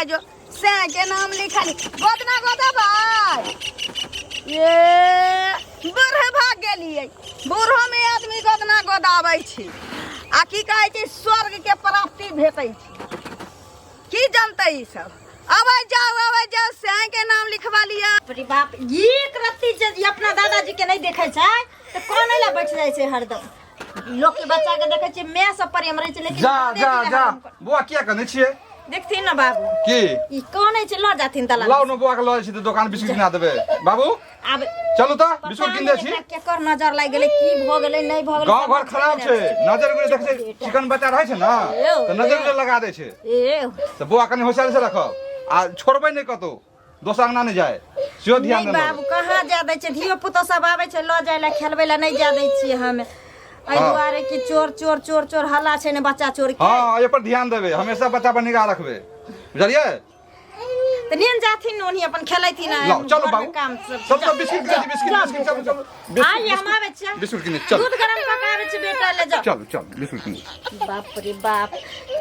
है जो से के नाम लिखली गोदना गोदा भाई ये बूढ़े भाग गेलिए बूढ़ो में आदमी गोदना गोदाबै छी आ की कहै छै स्वर्ग के प्राप्ति भेटै छै की जानते ई सब अब जाओ से के नाम लिखवा लिया। अरे बाप एक रत्ती जे अपना दादाजी के नहीं देखे छै तो कोन ला बैठ जाय छै हरदम लोग के बच्चा के देखे छै मैं सब प्रेम रहे छै लेकिन जा बुआ किया करने छिए देखथिन ना बाबू की ई कोन छै ल जाथिन दला लाउ न बुआ के ल छी त दुकान बिस्कुट किना देबे बाबू अब चलू त बिस्कुट किन दे छी के कर नजर लाग गेलै की भ गेलै नहीं भ गेलै गांव घर खराब छै नजर गुरे देख छै चिकन बच्चा रहै छै ना त नजर गुरे लगा दे छै ए त बुआ कनी होशियार से रखब आ छोड़बै नहीं कतो दोसर अंगना नहीं जाए सियो ध्यान देना बाबू कहां जा दै छै धियो पुतो सब आबै छै ल जाय ला खेलबै ला नहीं जा दै छी हम एहि दुआरे कि चोर चोर चोर चोर हल्ला छै ने बच्चा चोर के हां ए पर ध्यान देबे हमेशा बच्चा पर निगाह रखबे बुझलिए त नियन जाथिन ओनी अपन खेलैथिन चलो बाबू काम सब बिस्कुट चलो आई हम आबै छै बिस्कुट किने चल दूध गरम पकाबै छै बेटा ले जा चल बिस्कुट किने बाप रे बाप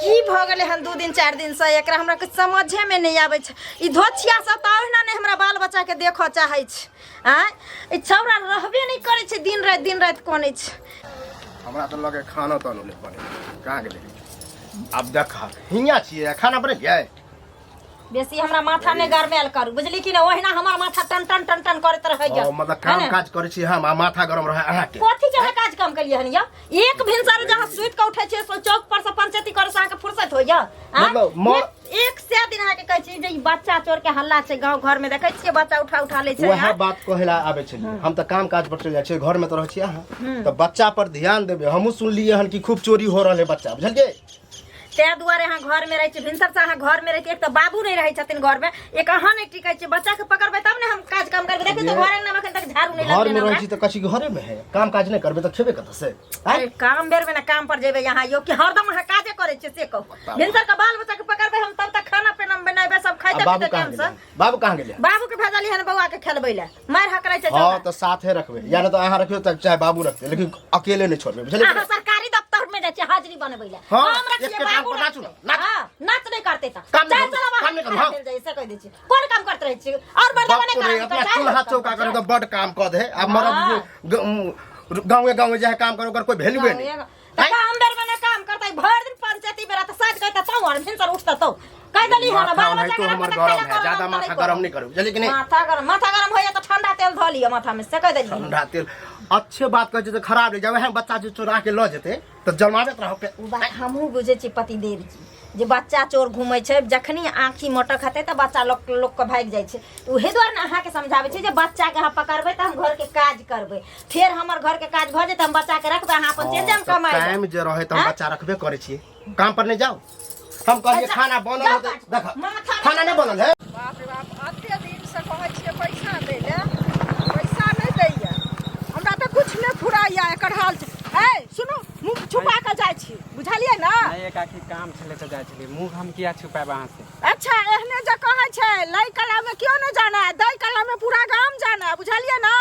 की भ गेलै हन 2 दिन 4 दिन से एकरा हमरा कुछ समझे में नहीं आबै छै ई धोछिया सब त ओहिना ने हमरा बाल बच्चा के देखो चाहै छै आ ई छौरा रहबे नहीं करै छै दिन रात कोनै छै हमरा तो लगे खाना तो नहीं बने कहाँ गेले अब देख हियाँ छिए खाना बने लिया बेसी हमरा माथा ने गरमेल करू बुझली कि ना ओहिना हमर माथा टन टन टन टन करत रहै जा मतलब काम काज करे छी हम माथा गरम रहे अहाँ के कथि जहाँ काज काम कलिए हन या एक भिनसर जहाँ सुइत के उठे छै चौक पर से पंचायती करे से के फुर्सत हो जा मतलब एक से दिन आके कहै छी जे बच्चा चोर के हल्ला छै गांव घर में देखै छियै बच्चा उठा ले छै वह बात कहला आबे छै हम त काम काज पर चल जाय छै घर में तो रहै छी अहाँ त बच्चा पर ध्यान देबे हमहु सुन लिए हन कि खूब चोरी हो रहले बच्चा बुझलिए ते दुआरे यहाँ घर में रहे छै भिनसर से यहाँ घर में रहे छै एक तो बाबू नहीं रहे छथिन घर में एक अहाँ नहीं टिकै छै बच्चा के पकड़बे तब ने हम काज काम करबे देखि तो घर अंगना में अखन तक झाड़ू नहीं लगले घर में रहे छी त कछि घरे में है काम काज नहीं करबे त खेबे कत से अरे काम बेर में ना काम पर जेबे यहाँ यो कि हरदम यहाँ काजे करे छै से कहू भिनसर का बाल बच्चा के पकड़बे हम तब तक खाना पीना बनाबे सब खाइते पीते टाइम से बाबू कहां गेले बाबू के भेजली हन बउआ के खेलबै ला मार हक रहे छै हां त साथे रखबे या न त अहाँ रखियो त चाहे बाबू रखते लेकिन अकेले नहीं छोड़बे बुझलिए अहाँ सरकारी दफ्तर में जाय छै हाजिरी बनबै ला हम रखिए बाबू नाचू नाच नहीं करते त काम नहीं करू हां जैसे कह दै छी कोन काम करत रहे छी और बड़का बने काम अपना चूल्हा चौका करे तो बड़ काम क दे अब मरद गांव जाए काम करो कर कोई वैल्यू नहीं काम बेर में काम करता भर दिन पंचायती बेरा त साज कहता त और भिनसर उठता तो कह दली है ना बाल बच्चा के हमर गरम है ज्यादा माथा गरम नहीं करू जल्दी कि नहीं माथा गरम हो जाए तो ठंडा तेल ध लियो माथा में से कह दली ठंडा तेल अच्छे बात कह जे खराब ले जावे हम बच्चा जो चोरा के ल जेते त जलमाबेत रहो पे बात हमहु बुझे छी पति देव जी जे बच्चा चोर घूमै छै जखनी आँखी मोटक हते त बच्चा लोग के भाग जाय छै उहे द्वार ने अहाँ के समझावे छै जे बच्चा के हम पकड़बै त हम घर के काज करबै फिर हमर घर के काज भ जेत हम बच्चा के रखबै अहाँ अपन चेंज हम कमाई टाइम जे रहे त हम बच्चा रखबे करे छी काम पर नहीं जाओ हम कहलिए खाना बनल होते देख खाना नहीं बनल है बाप रे बाप आते दिन से कहै छियै पैसा दे ले पैसा नहीं दैया हमरा त कुछ नहीं फुराइया एकर हाल छै ए सुनो मुंह छुपा के जाय छी बुझलिए ना नहीं एक आखी काम छले त जाय छले मुंह हम किया छुपाबा अहाँ से अच्छा एहने जे कहै छै लई कला में क्यों न जाना है दई कला में पूरा गांव जाना है बुझलिए ना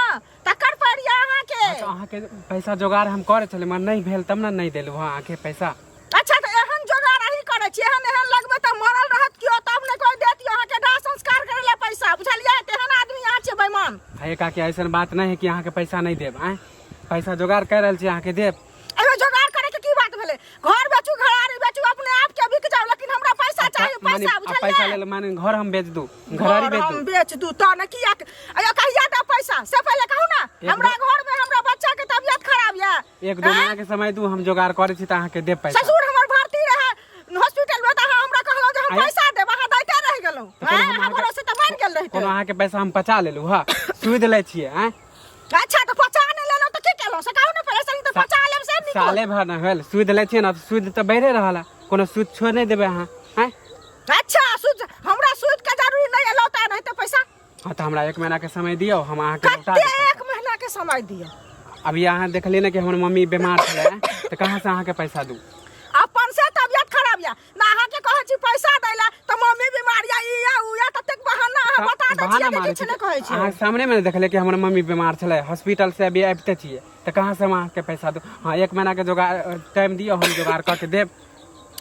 तकर पड़िया अहाँ के अच्छा अहाँ के पैसा जोगाड़ हम करे छले मन नहीं भेल तब ना नहीं देलु अहाँ के पैसा अच्छा त एहन जोगाड़ अही करे छी एहन लगबे त मरल रहत कियो तब ने कोई देती अहाँ के दाह संस्कार करे ले पैसा बुझलिए तेहन आदमी अहाँ छै बेईमान है का के ऐसन बात नहीं है कि अहाँ के पैसा नहीं देब आए पैसा जोगाड़ कर रहल छी अहाँ के देब एमे जोगाड़ करे के की बात भेले घर बेचू घरारी बेचू अपने आप के बिक जाओ लेकिन हमरा पैसा चाहिए पैसा बुझलिए पैसा ले माने घर हम बेच दू घरारी बेच दू हम बेच दू त न किया अयो कहिया द पैसा से पहले कहू ना हमरा घर में हमरा बच्चा के तबीयत खराब या 1-2 महीना के समय दू हम जोगाड़ करे छी त अहाँ के देब पैसा ससुर हमर भर्ती रहे हॉस्पिटल में त हमरा कहलो जे हम पैसा देब अहाँ दैते रह गेलौ हमरा से त मान गेल रहते कोनो अहाँ के पैसा हम पचा लेलु हां सुध ले छिए हैं अच्छा तो पचा नहीं लेलो तो की केलो से कहू ना पैसा नहीं तो पचा लेब से निकल साले भर न भेल सुध ले छिए ना सुध त बढ़े रहला कोनो सुध छोड़ नहीं देबे अहाँ हैं अच्छा सुध हमरा सुध के जरूरी नहीं लौटा नहीं तो पैसा हां त हमरा 1 महीना के समय दियो हम अहाँ के लौटा देब 1 महीना के समय दियो अभी अहाँ देखली ना कि हमर मम्मी बीमार छले त कहां से अहाँ के पैसा दू अपन से तबियत खराब या ना अहाँ के कहै छी पैसा दैला त मम्मी बीमार या ई या उ या ततेक बहाना अहाँ बता दै छी कि किछ नहीं कहै छी अहाँ सामने में देखले कि हमर मम्मी बीमार छले हॉस्पिटल से अभी आबिते छिए त कहां से हम अहाँ के पैसा दू हां 1 महीना के जोगाड़ टाइम दियो हम जोगाड़ क के देब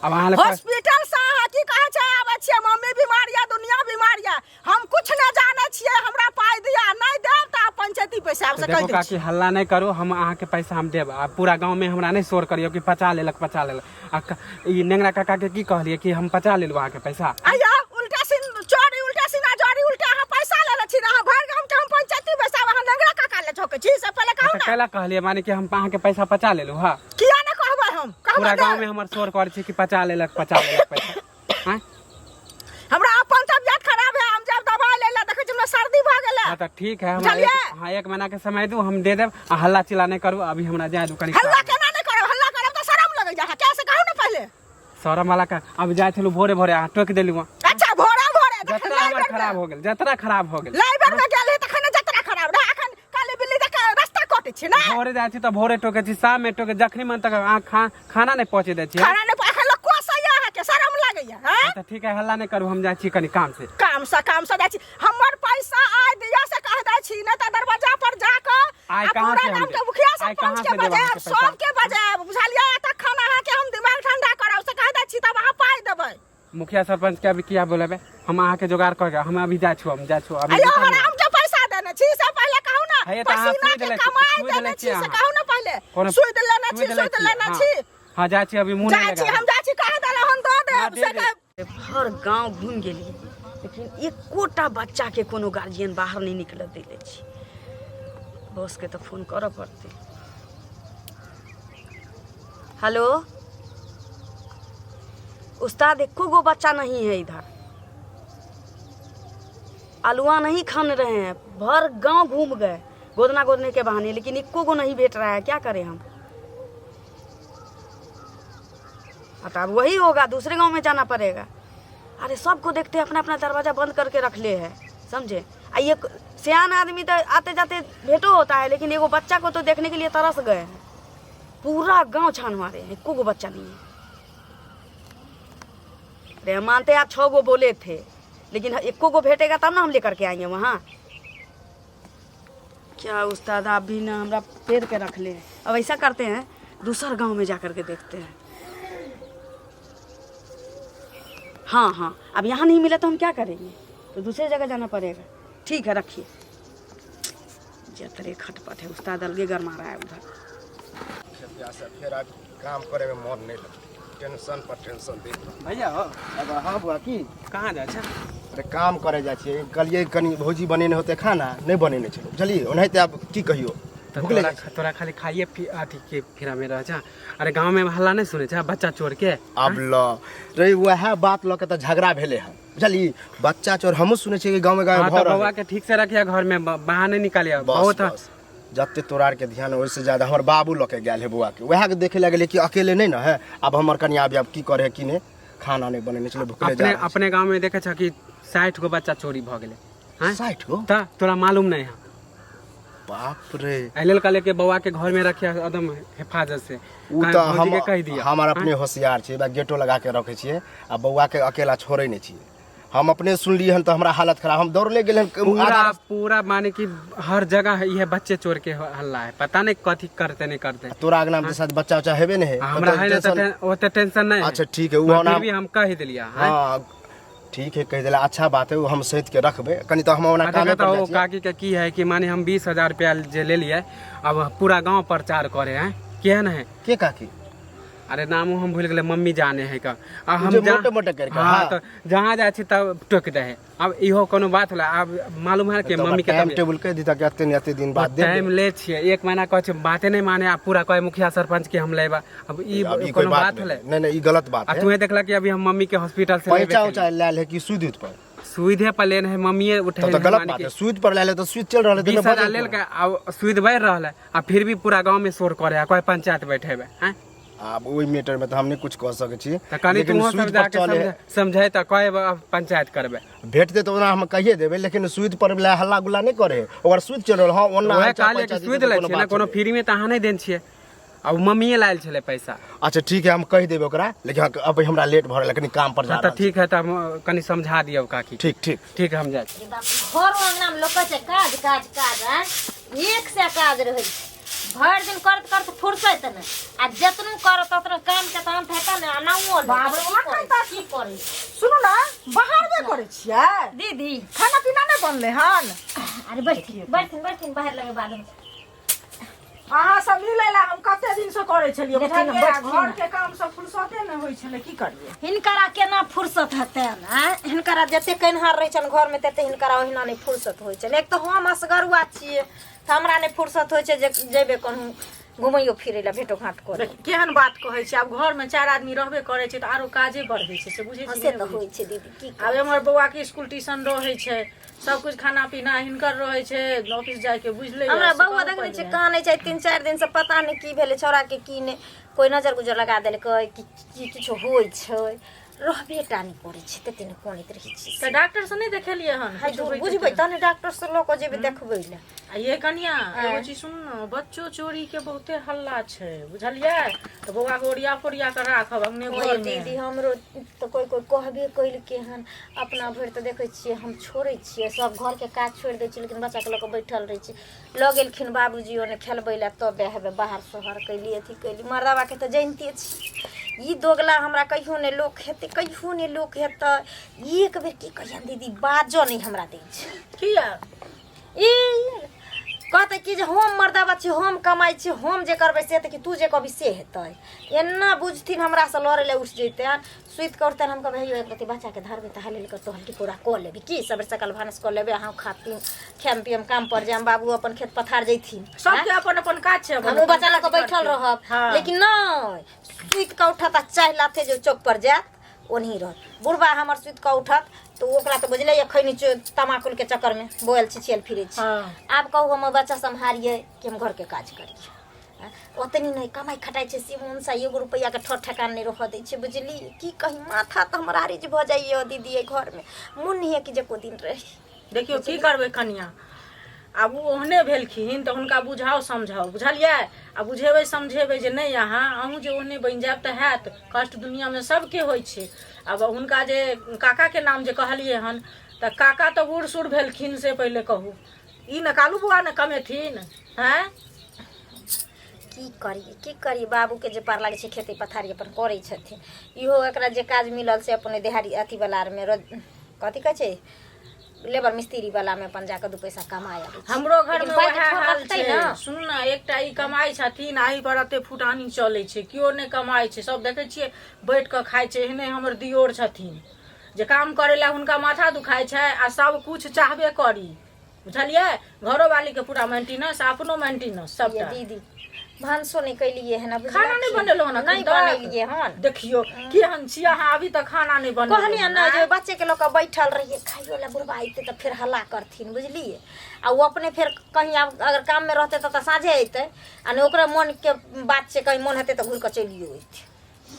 अब अहाँ हॉस्पिटल से अहाँ की कहै छै आबै छी मम्मी बीमार कुछ न जाने छिए हमरा पाई दिया नहीं देब त पंचायती पैसा से कह देखो दै काकी हल्ला नहीं करो, हम अहाँ के पैसा हम देब। आ पूरा गांव में हमरा नहीं शोर करियो कि 50 लेलक। आ ई नेंगरा काका के की कहलिए कि हम 50 लेलु अहाँ के पैसा। आया उल्टा सीन चोरी उल्टा सीना जोरी उल्टा हम पैसा ले छी ना भर गांव के हम पंचायती पैसा वहां नेंगरा काका ले ठोके छी से पहले कहू तो ना कैला कहलिए माने कि हम अहाँ के पैसा 50 लेलु। हां किया न कहबै हम पूरा कहबै गांव में हमर शोर कर छी कि 50 लेलक पैसा। हां हमरा अपन तबियत खराब है, हम जब दवा लेला देखे छी हमरा सर्दी भ गेलै। हां तो ठीक है, हम एक महीना के समय दू, हम दे देब। आ हल्ला चिल्ला नहीं करू, अभी हमरा जाए दुकान। हल्ला केना नहीं करब, हल्ला करब त शरम लगे जा कैसे कहू ना पहले। शरम वाला का अब जाए थलु भोरे भोरे आ टोक देलु। अच्छा भोरे भोरे जतरा हमर खराब हो गेल, जतरा खराब हो गेल। लाइबर में गेल तखन जतरा खराब रह, अखन काली बिल्ली देख रास्ता कटे छी ना। भोरे जाए छी त भोरे टोके छी, शाम में टोके, जखनी मन तक खाना नहीं पहुंचे दे छी। खाना नहीं अखन लोग कोसैया है के शरम लागैया। हां तो ठीक है, हल्ला नहीं करू, हम जाए छी कनी काम से जाय छी। हमर पैसा आय दिया से कह दै छी न त दरवाजा पर जाके आय कहां से हम के मुखिया आय सरपंच कहां के से देब बजाय अहाँ के पैसा? सब के बजाय बुझलिया त खाना है के हम दिमाग ठंडा करब से कह दै छी तब अहाँ पाई देबै। मुखिया सरपंच के अभी किया बोलेबे, हम अहाँ के जोगाड़ कर के हम अभी जाए छु, हम जाए छु अभी। अयो हम के पैसा देने छी से पहले कहू ना। है त अहाँ पसीना के कमाई देने छी से कहू ना पहले। सुध लेना छी। हां जाए छी, अभी मुंह नहीं लगा। हम जाय छी कह देला हम दो देब से कह। हर गांव घूम गेलिए लेकिन एकोटा बच्चा के कोनो गार्जियन बाहर नहीं निकल देले छी। बॉस के तो फोन करऽ पड़ते। हेलो उस्ताद, एको गो बच्चा नहीं है इधर, आलुआ नहीं खाने रहे हैं, भर गांव घूम गए गोदना गोदने के बहाने, लेकिन एको गो नहीं भेट रहा है। क्या करें हम? अब वही होगा, दूसरे गांव में जाना पड़ेगा। अरे सबको देखते अपना अपना दरवाजा बंद करके रख ले है, समझे। ये सियान आदमी तो आते जाते भेंटो होता है, लेकिन एगो बच्चा को तो देखने के लिए तरस गए हैं। पूरा गांव छान मारे हैं, एको गो बच्चा नहीं है। अरे मानते आप 6 गो बोले थे, लेकिन एको गो भेटेगा तब ना हम लेकर के आएंगे वहाँ। क्या उस्ताद आप भी ना हमरा पेड़ के रख ले। अब ऐसा करते हैं, दूसर गांव में जा कर के देखते हैं। हाँ हाँ, अब यहाँ नहीं मिला तो हम क्या करेंगे, तो दूसरी जगह जाना पड़ेगा। ठीक है रखिए। जतरे खटपट है, उस्ताद अलगे गरमा रहा है उधर। फिर आज काम करे में मन नहीं लगता, टेंशन पर टेंशन दे। भैया हो अब हाँ बुआ की कहां जाए छ? अरे काम करे जा छिए, कहलिए कनी भौजी बनेने होते खाना नहीं बनेने छलो, बुझलिए। ओनाहिते आप की कहियो भूखले तोरा खाली खाइए अथी के फिरा में रह जा। अरे गांव में हल्ला नहीं सुने छ बच्चा चोर के? अब ल रे वह बात ल के त झगड़ा भेले है, बुझलिए। बच्चा चोर हमहु सुने छी कि गांव में हाँ, भर तो बउआ के ठीक से रखिए घर में, बाहर नहीं निकालिए। बहुत जते तोरार के ध्यान ओइसे ज्यादा हमर बाबू लके गेल है बुआ के, वह के देखे लगे कि अकेले नहीं ना है। अब हमर कन्या अब की करे है कि ने खाना नहीं बनेने चलो भूखले जा। अपने गांव में देखे छ कि 60 गो बच्चा चोरी भ गेले। हां 60 गो? त तोरा मालूम नहीं है? बाप रे। एलेल का लेके बउआ के घर में रखिया एकदम हिफाजत से। उ त हम कह दिया हमर अपने होशियार छे, बा गेटो लगा के रखे छिए, आ बउआ के अकेला छोड़े नहीं छिए। हम अपने सुन लिए हन तो हमरा हालत खराब, हम दौड़ ले गेल पूरा माने कि हर जगह ये बच्चे चोर के हल्ला है, पता नहीं कथी करते नहीं करते। तोरा के नाम के साथ बच्चा उच्चा हेबे नहीं है हमरा है ना, तो ओते टेंशन नहीं। अच्छा ठीक है, वो फिर भी हम कह दिलिया। हां ठीक है, कह दिला अच्छा बात है, वो हम सहित के रखबे। कनी तो हम ओना काम तो वो काकी के की है कि माने हम 20,000 रुपया जे ले लिए, अब पूरा गांव प्रचार करे हैं। के न है के काकी? अरे नाम हम भूल गए, मम्मी जाने है का। हम मोटे मोटे करके हां तो जहां जाए छी तब टोक दे है। अब इहो कोनो बात होला, अब मालूम है कि मम्मी के टाइम टेबल कह दीता कि अते दिन बाद दे टाइम ले छिए। 1 महीना कह बातें नहीं माने, अब पूरा कहे मुखिया सरपंच के हम लेबा। अब ई कोनो बात होला? नहीं ई गलत बात है। तू देखला कि अभी हम मम्मी के हॉस्पिटल से पैसा उचा ले ले कि सुई पर सुविधे पर लेने है, मम्मी उठे तो गलत बात है। सुई पर ले ले तो सुई चल रहले, 20,000 ले के अब सुई बढ़ रहले, अब फिर भी पूरा गांव में शोर करे, कोई पंचायत बैठेबे हैं। अब ओइ मैटर में तो हम नहीं कुछ कह सके छी, लेकिन तू सब जाके समझे त कहे पंचायत करबे। भेटते तो ओना हम कहिए देबे, लेकिन सुई पर ले हल्ला गुल्ला नहीं करे। ओकर सुई चल रहल। हां ओना सुई ले छी ना, कोनो फ्री में त अहाँ नहीं देन छिए। अब मम्मीए लायल छले पैसा। अच्छा ठीक है, हम कह देबे ओकरा, लेकिन अब हमरा लेट भ रहल, लेकिन काम पर जा त ठीक है, त हम कनी समझा दियो काकी। ठीक ठीक ठीक है, हम जाए। घर अंगना में लोक से काज काज काज है, एक से काज रहे, भर दिन करत करत फुर्सत न, आ जतनु करत ततनु काम के तहन फेका न नाउ बाप रे, की करे। सुनो ना, बाहर में करे छियै दीदी खाना पीना नहीं बनले हन अरे बैठथिन बाहर लगे बाद में अहाँ सब मिले ला हम कते दिन से करे छलिए देखिन, बुझलिए बैठथिन। घर के काम सब फुर्सते न होई छले की करिए हिनकरा केना फुर्सत हेतै हिनकरा जते कन्हार रहै छन घर में तते हिनकरा ओहिना नहीं फुर्सत होइ छै एक तो हम असगरुआ छियै त हमरा नहीं फुर्सत होइ छै जे जेबे कहूं घुमैयो फिरै ला भेटो घाट करे केहन बात कहै छै अब घर में 4 आदमी रहबे करे छै त आरो काजे बढ़ै छै से बुझै छी से त होइ छै दीदी की अब हमर बौआ के स्कूल ट्यूशन रहै छै सब कुछ खाना पीना हिनकर रहै छै ऑफिस जाय के बुझले हमरा बउआ देखने छै कानै छै 3-4 दिन से पता नहीं की भेले छोरा के की ने कोई नजर गुजर लगा देलकै कि किछो होइ छै रहबे टा नहीं करे छै तते ने कोनैत रहै छै त डॉक्टर से नहीं देखेलिए हन हाय बुझबै तने डॉक्टर से लोक जेबे देखबै ले आ ये कनिया एगो चीज सुन न बच्चो चोरी के बहुते हल्ला छै बुझलिए त बौआ के ओरिया पोरिया के राखब अंगने घर में दीदी हमरो तो कोई कहबे कइल के हन अपना भर त देखै छियै हम छोड़ै छियै सब घर के काज छोड़ दै छियै लेकिन बच्चा के लक बैठल रहै छै लग गेलखिन बाबूजी ओने खेलबै ला तब हेबे बाहर शहर कैली अथी कैली मर्दावा के त जानते छी ई दोगला हमरा कहियो ने लोक हेते कहियो ने लोक हेतै एक बेर की कहिया दीदी बाजो नहीं हमरा दै छै किया ई कहते कि जे हम मर्दावा छी हम कमाई छी हम जे करबै से त कि तू जे कहबी से हेतै एना बुझथिन हमरा से लड़े ले उठ जैतन सुइत के उठतन हम कहबै एक रति बच्चा के धरबे त हाले कर तो हल्की पूरा क लेबी की सबेर सकाल भानस क लेबे अहाँ खातिन खेम पियम काम पर जाम बाबू अपन खेत पथार जैथिन सबके अपन अपन काज छै हम बच्चा लग बैठल रहब लेकिन नहीं सुइत के उठत आ चाह लाथे जो चौक पर जात ओनही रह बुढ़बा हमर सुइत के उठत तो ओकरा तो बुझले खैनी तमाकुल के चक्कर में बोल छिछियल फिरे छी आब कहू हम बच्चा संभालिए कि हम घर के काज करिए ओतनी नहीं कमाई खटाई छै सिमोन सा 1 रुपया के ठोर ठकान नहीं रह दै छै बुझली की कहीं माथा त हमरा रिज भ जाइए दीदी घर में मुन नहीं कि जे को दिन रही देखियो की करबै कनिया आब वो ओहने भेलखिन त हुनका बुझाओ समझाओ बुझलिए आ बुझेबै समझेबै जे नहीं अहाँ अहूँ जे ओहने बनि जायब त हैत कष्ट दुनिया में सबके होइ छै अब हुनका जे काका के नाम जे कहलिए हन त काका तो बूढ़ सूढ़ भेलखिन से पहले कहू ई न कालू बुआ न कमेथिन हैं की करी बाबू के जे पार लागे छै खेती पथारी अपन करे छथिन इहो एकरा जे काज मिलल से अपने देहाड़ी अथी वाला में कथी कहै छै लेबर मिस्त्री वाला में अपन जाके 2 पैसा कमाया हमरो घर में वह हाल छै सुन ना एकटा ई कमाई छथिन आही पर एते फुटानी चलै छै कियो ने कमाई छै सब देखै छियै बैठ के खाइ छै एहने हमर दियोर छथिन जे काम करे ला हुनका माथा दुखाय छै आ सब कुछ चाहबे करी बुझलिए घरो वाली के पूरा मेंटेनेंस अपनो मेंटेनेंस सब दीदी भानसो नहीं कैलिए है ना खाना नहीं बनेलो ना नहीं बनेलिए हन देखियो केहन छी अहाँ अभी तक खाना नहीं बनेलो कहलिए ना जे बच्चे के लोग बैठल रहिए खाइयो ला बुढ़बा आइते त फिर हल्ला करथिन बुझलिए आ वो अपने फिर कहीं अगर काम में रहते त साँझे अइते आ ने ओकरा मन के बात से कहीं मन हेते त घुर के चलियो अइते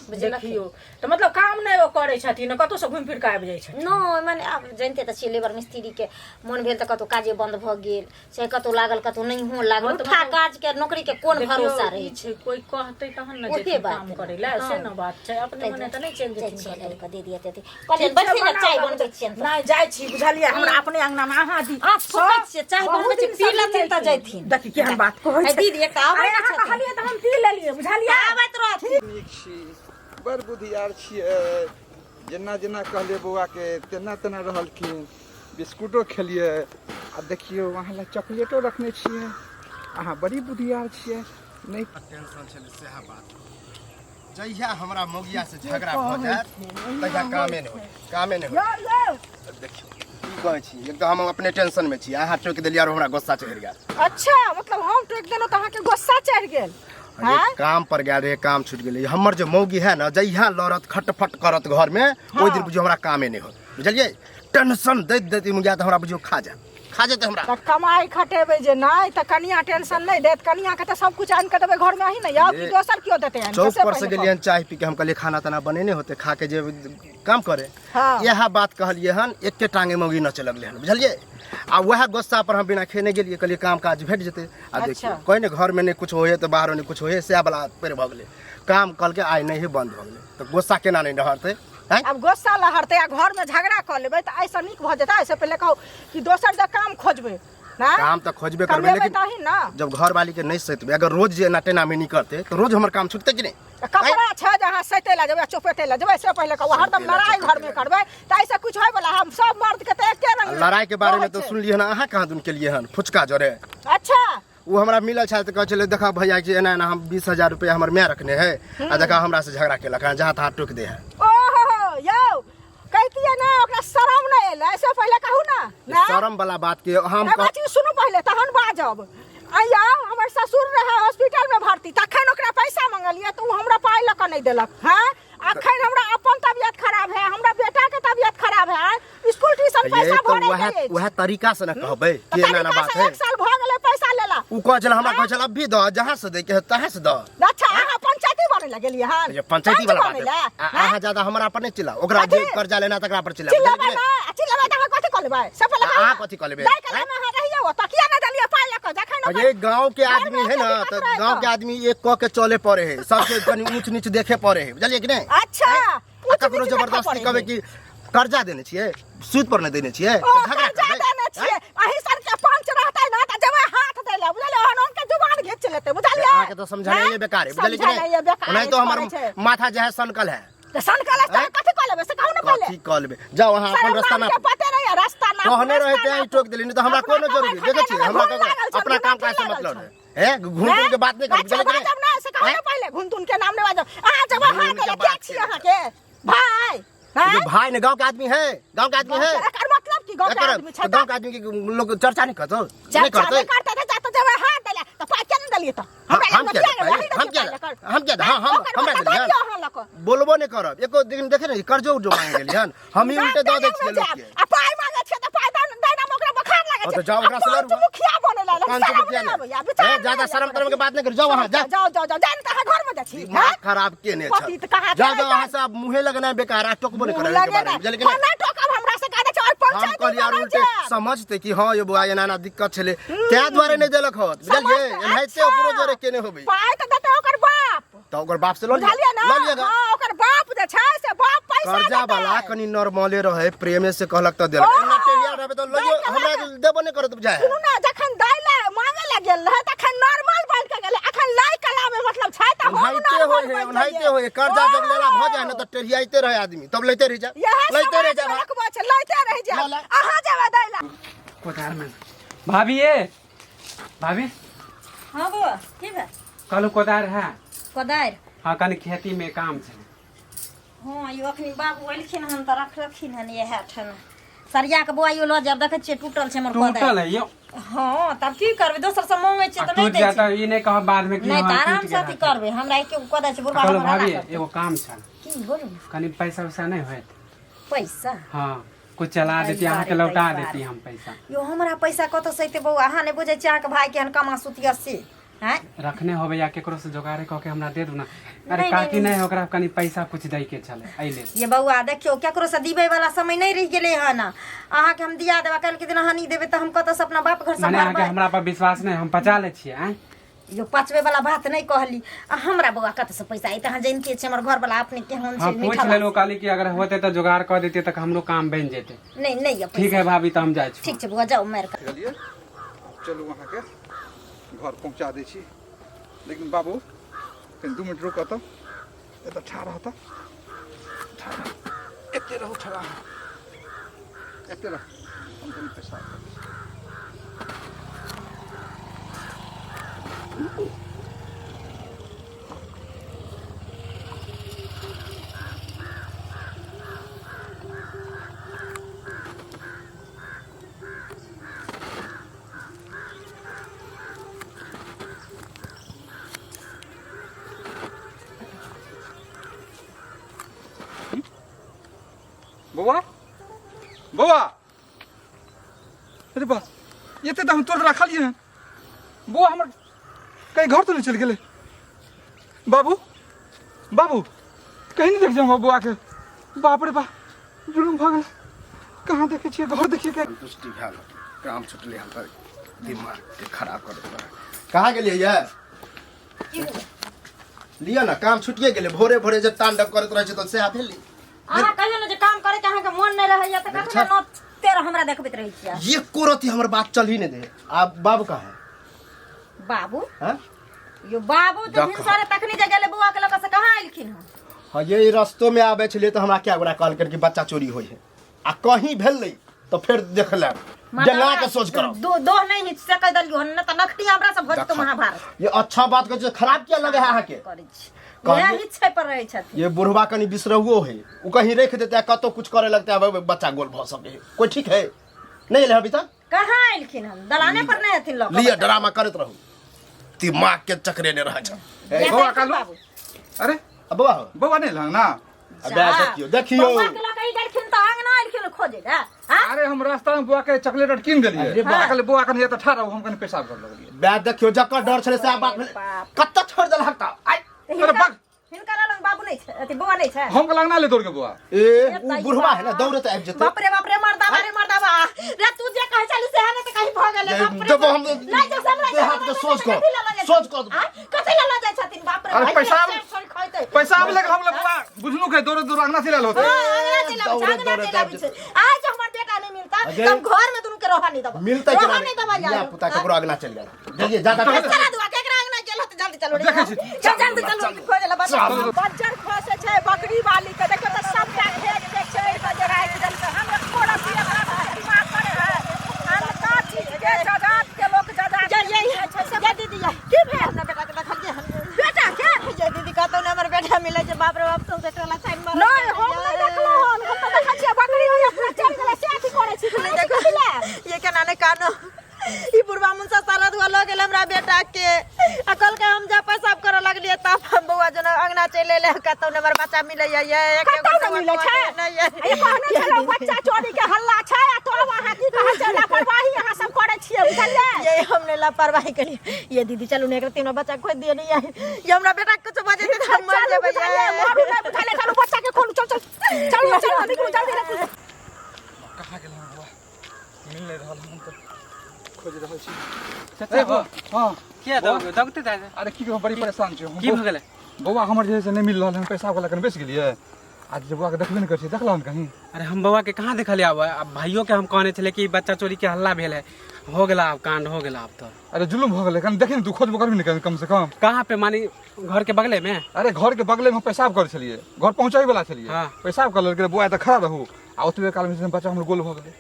देखियो तो मतलब काम नहीं वो करे छथिन कतो से घुम फिर के आबि जाय छथिन नो माने अब जानते त छियै लेबर मिस्त्री के मन भेल त कतो काजे बंद भ गेल से कतो लागल कतो नहीं हो लागल उठा काज के नौकरी के कोन भरोसा रही छै कोई कहते तहन न जे काम करे ला से न बात छै अपने मने त नहीं चेंज जेथिन कर दे दिए ते कहले बैठी ना चाय बनबै छियन नहीं जाय छी बुझलिए हमरा अपने अंगना में अहाँ दी सोच से चाय बनबै छी पी लेथिन त जैथिन देखि केहन बात कहै छै दीदी एक आबै अहाँ कहलिए त हम पी लेलिए बुझलिए आबैत रहथिन नीक छी बड़ बुधियार छियै जेना जेना कहलिए बौआ के तेना तेना रहलखिन बिस्कुटो खेलिए आ देखियो वहाँ ला चॉकलेटो रखने छियै अहाँ बड़ी बुधियार छियै नहीं टेंशन छले सेहा बात जहिया हमरा मोगिया से झगड़ा भ जाय तहिया कामे नहीं हो देखियो की कहै छी एक हम अपने टेंशन में छी अहाँ टोक देलिया और हमरा गुस्सा चढ़ गेल अच्छा मतलब हम टोक देलो त अहाँ के गुस्सा चढ़ गेल ये काम पर गया रहे काम छूट गेले हमर जो मौगी है ना जहिया लड़त खटफट करत घर में ओइ दिन बुझियो हमरा कामे नहीं हो बुझलिए टेंशन दैत दैत मुझे त हमरा बुझियो खा जाते हमरा त कमाई खटेबे जे नहीं त कनिया टेंशन नहीं देत कनिया के त सब कुछ आन के देबे घर में ही नहीं अब की दोसर क्यों देते हैं चौक पर से गेलियन चाय पी के हम कहलिए खाना तना बनेने होते खा के जे काम करे यह बात कहलिए हन एके टांगे मौगी न चलगले हन बुझलिए आ वह गुस्सा पर हम बिना खेने गेलिए कहलिए काम काज भेट जेते आ देखियो कोई ने घर में नहीं कुछ होए तो बाहर नहीं कुछ होए से वाला पेड़ भ गेले काम कल के आइ नहीं बंद भ गेले तो गुस्सा केना नहीं रहते अब गुस्सा लहरते आ घर में झगड़ा कर लेबे त ऐसा नीक भ जेता ऐसे पहले कहो कि दोसर जगह काम खोजबे ना काम तो खोजबे करबे लेकिन जब घर वाली के नहीं सतबे अगर रोज जे नाटेना में नहीं करते तो रोज हमर काम छूटते कि नहीं कपड़ा छ जहां सते ला जबे चोपेटे ला जबे से पहले कहो हरदम लड़ाई घर में करबे त ऐसा कुछ होय वाला हम सब मर्द के त एके रंग लड़ाई के बारे में तो सुन लिए ना, अहाँ कहाँ दुन के लिए हन फुचका जरे। अच्छा वो हमरा मिलल छा तो कह चले देखा भैया जी एना हम 20,000 रुपया हमर मैं रखने है आ देखा हमरा से झगड़ा केलक है जहाँ तहाँ टोक दे है। ओहो यौ कहती है ना ओकरा शरम नहीं एला, ऐसे पहले कहू ना शरम वाला बात के हम सुनू पहले तहन बाजब। आइया हमर ससुर रहे हॉस्पिटल में भर्ती, तखन ओकरा पैसा मंगलिए तो हमरा पाई लक नहीं देलक। हां अखन हमरा अपन तबियत खराब है, हमरा बेटा के तबियत खराब है, स्कूल ट्यूशन पैसा भरे के वह तरीका से न कहबे के ना बात है। 1 साल भ गेले पैसा लेला उ कह चल हमरा कह चल अभी द जहां से दे के तहां से द। अच्छा अहाँ पंचायती बने लगलिए हन, ये पंचायती वाला बात है। अहाँ ज्यादा हमरा पर नहीं चिल्ला, ओकरा जे कर्जा लेना तकरा पर चिल्ला। चिल्लाबे त कथि करबै सब लगा अहाँ कथि करबै जाय के में रहियो त किया न दलिए पाई लक जखन ये गांव के आदमी है ना तो गांव के आदमी एक क के चले पड़े है, सबसे कनी ऊंच नीच देखे पड़े है, बुझलिए कि नहीं। अच्छा ककरो जबरदस्ती कहबे कि कर्जा देने छिए सूद पर नहीं देने छिए तो झगड़ा करबे। अही सर के पंच रहतै ना त जब हाथ देले बुझलिए हन के जुबान घिच लेते बुझलिए। आके तो समझाने ये बेकार है, बुझलिए कि नहीं। नहीं तो हमर माथा जो है सनकल है तो सनकल है कथि क लेबे से कहू न पहले कथि क लेबे जाओ वहां अपन रास्ता में पते नहीं रास्ता ना कहने रहते हैं टोक देली नहीं तो हमरा कोनो जरूरी देखे छी हमरा अपना काम का से मतलब है घूम घूम के बात नहीं कर बुझलिए कि जब ना से कहू न पहले घुनतुन के नाम ले बाजो आ जब हाथ देले देख छी अहाँ के भाई जो भाई ने गांव के आदमी है, गांव के आदमी है एकर मतलब की गांव के आदमी छै गांव के आदमी के लोग चर्चा नहीं करतो नहीं करते तो जब हाथ देले तो पाई केन दलिए तो हम क्या हम बोलबो नहीं करब एको दिन देखे नहीं कर्जो जो मांगे गेली हन हम ही उल्टे द दे छिए लोग के आ पाई मांगे छै तो पाई दैना ओकरा बुखार लागे छै तो जाओ ओकरा से लड़ू मुखिया बने ला 500 रुपया है ज्यादा शर्म करम के बात नहीं कर जाओ वहां जा जाओ जान कहां घर में जाछी दिमाग खराब केने छ जाओ वहां से अब मुंहे लगना बेकार टोकबो नहीं करे के बारे में बुझलिए कि नहीं। ना टोकब हमरा से कहै छै और पंचायत हम कहलिए यार उल्टे समझते कि हां ये बुआ एना दिक्कत छले त्या द्वारे नहीं देलक हो बुझलिए एनाइते ओकरो जोरे केने होबे पाई त देते ओकर बाप तो ओकर बाप से ल लिया हां ओकर बाप जे छै से बाप पैसा कर्जा वाला कनी नॉर्मले रहे प्रेम से कहलक त देलक एना टेलिया रहबे तो लइयो हमरा देबो नहीं करत बुझाय। सुनु ना जखन दैला मांगे लागल रहे तखन नॉर्मल बन के गेले, अखन लाई कला में मतलब छै त उन्हाइते होय कर्जा जब लेला भ जाय न त टेलियाइते रहे आदमी तब लेते रह जा लेते रह जा अहाँ जेबे दैला कोतार में भाभी ये भाभी। हां बुआ की बा कल कोदार है कोदार हाँ कल खेती में काम है। हाँ यो अखनी बाबू एलखिन हन त रखलखिन हन ये ठन सरिया के बुआ यो ल जब देखे छिए टूटल छै हमर कोदार टूटल है यो। हां तब की करबे दोसर से मांगे छै त नहीं टूट जाता ये नहीं कह बाद में कि नहीं हां आराम से अथी करबे हमरा एक कोदार छै बुढ़वा चलो भाभी एगो काम छै की बोलू कनी पैसा वैसा नहीं होत पैसा हाँ कुछ चला देती अहाँ के लौटा देती हम पैसा यो हमरा पैसा कत से एते बउआ अहाँ ने बुझै छी अहाँ के भाई के हन कमा सुतिया से हैं रखने होबे या केकरो से जोगाड़े क के हमरा दे दू ना। अरे काकी नहीं ओकरा कनी पैसा कुछ दई के चले आइले ये बउआ देखियो केकरो से दीबे वाला समय नहीं रह गेले हन अहाँ के हम दिया देबा कल के दिन अहाँ नहीं देबे त हम कत से अपना बाप घर से माने अहाँ के हमरा पर विश्वास नहीं हम पचा ले छिए हैं यो पाँचवे वाला बात नहीं कहली हमरा बउआ कत से पैसा आई त अहाँ जानते छी हमर घर वाला अपने केहन हां छै पूछ ले लो काली कि अगर होते तो जुगाड़ कर देते तक हमरो काम बन जेते। नहीं ठीक है भाभी तो हम जाय छी। ठीक छै बुआ जाओ मार का चलिए चलू वहाँ के घर पहुँचा दै छी लेकिन बाबू कहीं 2 मिनट रुक तो ये तो ठा रहता एते रहो ठड़ा एते रह हम कहीं पैसा बउआ बउआ अरे बा ये तो हम तोड़ रखा लिए हैं बउआ हमर कहीं घर तो नहीं चल गए बाबू बाबू कहीं नहीं देख जाऊंगा बउआ के बाप रे बा जुलूम भागल कहाँ देखे छिए घर देखिए के संतुष्टि भेल काम छुटले हम दिमाग के खराब कर देबा कहाँ गेलिए यार लिया ना काम छुटिए गेले भोरे भोरे जब तांडव करत रहे तो से भेल अहाँ कहियो न जे काम करे के अहाँ के मन नहीं रहैया त कखनो न तेरा हमरा देखबैत रहै छियै ये कोरती हमर बात चल ही नहीं दे आप बाबू कहाँ है बाबू हैं यो बाबू तो भिनसरे तखनी जे गेले बुआ के लक से कहाँ आइलखिन हन हाँ ये रास्तों में आवे छलिए तो हमरा क्या गोरा कॉल करके बच्चा चोरी होई है आ कहीं भेल नहीं तो फिर देख ले जंगा के सोच करो दो नहीं हिच से कह दलियो न त नखटी हमरा से भज तो महाभारत ये अच्छा बात के खराब किया लगे है अहाँ के करै छी ये हिच छै पर रहै छथिन ये बुढ़वा कनी बिसरहुओ है वो कहीं रख देते है कतो कुछ करे लगता है बच्चा गोल भ सके कोई ठीक है नहीं ले अभी तक कहाँ आइलखिन हम दलाने पर नहीं हथिन लोग लिया ड्रामा करत रहू दिमाग के चक्रे ने रह जा बउआ कालू अरे बउआ बउआ नहीं लंग ना देखियो देखियो बउआ के लक ई गेलखिन त अंगना आइलखिन खोजे रे हां अरे हम रास्ता में बुआ के चॉकलेट और किन गेलिए कहले बुआ कने त ठाड़ा हम कने पेशाब कर लगलिए बे देखियो जकर डर छले से बात कत्ता छोड़ देल हकता आई अरे बग हिनका लंग बाबू नहीं छै अथी बउआ नहीं छै हम के लंगना ले दौड़ के बुआ ए उ बुढ़वा है ना दौड़े त आबि जते बाप रे मर्दा बा रे तू जे कह चली से है त कहीं भ गेले बाप रे जब हम नहीं जब हमरा देहात के सोच कर कथि ला जाय छथिन बाप रे अरे पैसा लेके हम लोग बुआ बुझनु के दौड़ दौड़ अंगना से ले होते आज हमर बेटा नहीं मिलता तुम घर में तुम के रहा नहीं दबा मिलता कि नहीं दबा या पुता ककरो अगला चल गया देखिए ज्यादा चला दुआ केकरा अंगना गेल त जल्दी चलो देखै छी जल्दी चलो खोजे ला बच्चा खोसे छै बकरी वाली के देखो त सब का भेज दे छै बजे रात जल के हम थोड़ा पिया दिमाग करे है हम का चीज के जजात के लोग जजात यही है सब दीदी की भेज ना बेटा के देखलिए बेटा क्या भेज दीदी कहतो न हमर बेटा मिले छै बाप रे बाप तुम से टोला साइन मार नहीं हम नहीं देखलो हम तो देखा छियै बकरी हो अपना चल गेले से अथी करे छी नहीं देखले ये केना ने कानो ई बुढ़वा मुंसा सारा दुआ लग गेल हमरा बेटा के अकल के हम जा पेशाब करे लगलिए तब हम बउआ जन अंगना चले ले कहतो न हमर बच्चा मिले ये एक मिले छै ये कहने छलो बच्चा चोरी के हल्ला छै तो वहां की कह छै लापरवाही यहां सब करे छियै बुझलिए ये हमने लापरवाही करी ये दीदी चलू ने एकरा तीनों बच्चा खोज दिए नहीं ये हमरा बेटा के कुछ बजे दे हम मर जेबै ये मारू नहीं उठा ले चलो बच्चा के खोलू चल चलो निकलू जल्दी रे कहां गेल हम बुआ मिल नहीं रहल हम तो खोज रहल छी चाचा हां के दगते जाय अरे की बड़ी परेशान छी की भ गेलै बउआ हमर जे से नहीं मिल रहल हम पैसा वाला कने बेच गेलिए आज जब बुआ के देखबे नहीं कर छी देखला हम कहीं अरे हम बउआ के कहाँ देखलिए अब भाइयों के हम कहने छले कि बच्चा चोरी के हल्ला भेल है हो गेला अब कांड हो गेला अब तो अरे जुलुम हो गेले कने देखि न तू खोजबो करबी नहीं कम से कम कहाँ पे मानी घर के बगले में अरे घर के बगले में हम पेशाब कर छलिए घर पहुंचाई वाला छलिए हाँ। पेशाब कर लेके बुआ त खड़ा रहू आ ओतबे काल में बच्चा हमर गोल भ गेले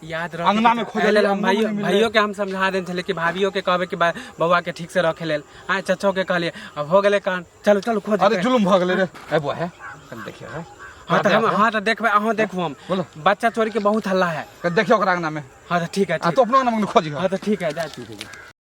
याद रख अंगना में खोजल हम भाइयों के हम समझा देन छले कि भाभियों के कहबे कि बउआ के ठीक से रखे लेल आ चचो के कहलिए अब हो गेले कांड चलो चलो खोज अरे जुलुम भ गेले रे ए बुआ है कने देखियो है हाँ तो हम हाँ तो देखबे अहाँ देखू हम बोलो बच्चा चोरी के बहुत हल्ला है कने देखियो ओकरा अंगना में हाँ तो ठीक है आ तो अपना अंगना में खोजी हाँ तो ठीक है जा